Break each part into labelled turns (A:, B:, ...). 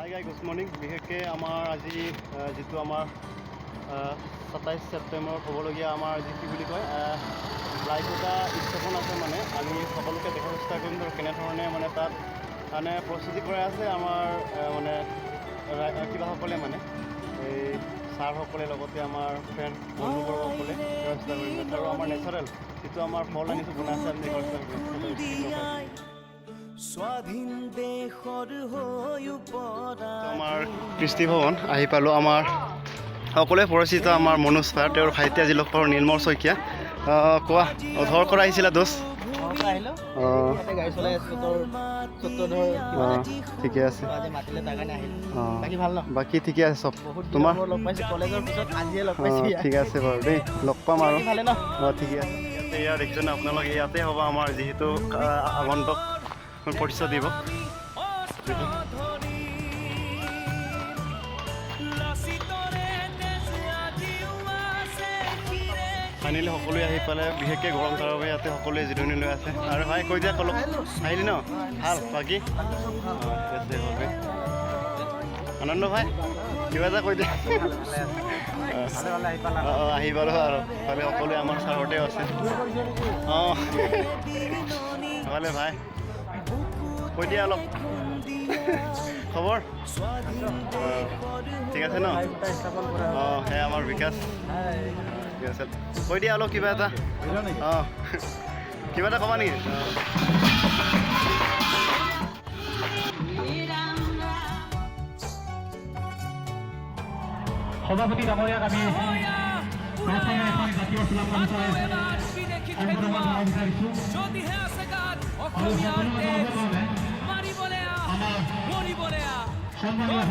A: হাই গাই good morning. বিশেষকৈ আমাৰ আজি যিটো আমাৰ 27 ছেপ্টেম্বৰত হ'বলগীয়া আমাৰ আজি কি বুলি কয় লাইভ এটা স্থাপন আছে। মানে আমি সকলোকে দেখাৰ চেষ্টা কৰিম ধৰক কেনেধৰণে মানে তাত মানে প্ৰস্তুতি কৰাই আছে আমাৰ মানে কিবাসকলে মানে এই ছাৰসকলে লগতে আমাৰ ফ্ৰেণ্ড বন্ধুবৰ্গসকলে চেষ্টা কৰিম আৰু আমাৰ নেচাৰেল যিটো আমাৰ ফল আনিছোঁ বনাই আছে আমি স্বাধীন দেশৰ আমাৰ কৃষ্টি ভৱন আহি পালোঁ। আমাৰ সকলোৱে পৰিচিত আমাৰ মনোজ ছাৰ, তেওঁৰ ভাইটি আজি লোকৰ নীলমৰ শইকীয়া। কোৱা ধৰ কৰা আহিছিলা দোষ? ঠিকে আছে, বাকী ঠিকে আছে চব তোমাৰ? ঠিক আছে বাৰু দেই, লগ পাম আৰু ঠিকে আছে। এয়া দেখিছেনে আপোনালোকে, ইয়াতে হ'ব আমাৰ যিহেতু আগন্তুক পৰিচয় দিব। ফাইনেলি সকলোৱে আহি পালে, বিশেষকৈ গৰম তাৰ বাবে ইয়াতে সকলোৱে জিৰণি লৈ আছে। আৰু ভাই কৈ দিয়া কলক আহিলি ন? ভাল বাকী আনন্দ ভাই কিবা এটা কৈ দিয়া। আহি পালোঁ আৰু ভালে সকলোৱে আমাৰ ছাৰতে আছে। ভালে ভাই কৈ দিয়া অলপ খবৰ। ঠিক আছে ন? সেয়া আমাৰ বিকাশ ঠিক আছে, কৈ দিয়া অলপ কিবা এটা। কিবা এটা ক'বা নেকি?
B: সভাপতি ডাঙৰীয়াক আমি জাতীয় ক্ৰীড়া মঞ্চই সম্বৰ্ধনা বিচাৰিছোঁ। সন্মানীয়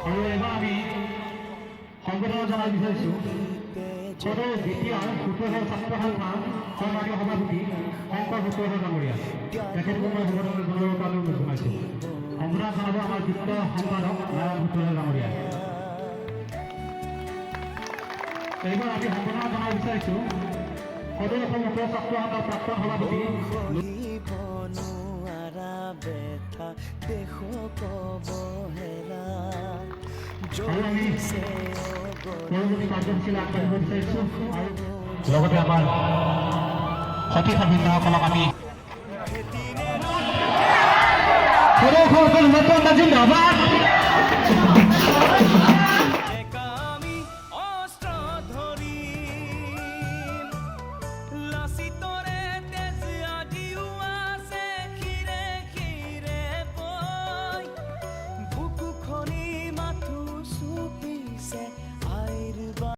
B: আৰু এবাৰ আমি সম্বৰ্ধনা জনাব বিচাৰিছোঁ সদৌ দ্বিতীয় সুতোষৰ ছাত্ৰ সন্থাৰ সন্মানীয় সভাপতি শংকৰ সুতোষ ডাঙৰীয়া, তেখেতক মই সম্বৰ্ধনা জনাবলৈ জনাইছোঁ। সম্বৰ্ধনা জনাব আমাৰ যুক্ত সম্পাদক নাৰায়ণ সুতোষ ডাঙৰীয়া। এইবাৰ আমি সম্বৰ্ধনা জনাব বিচাৰিছোঁ সদৌ অসম ছাত্ৰ সন্থাৰ প্ৰাক্তন সভাপতি পৰৱৰ্তী কাৰ্যসূচীলৈ আগবাঢ়িব বিচাৰিছোঁ। লগতে আমাৰ সতীৰ্থবৃন্দসকলক আমি জিন্দাবাদ।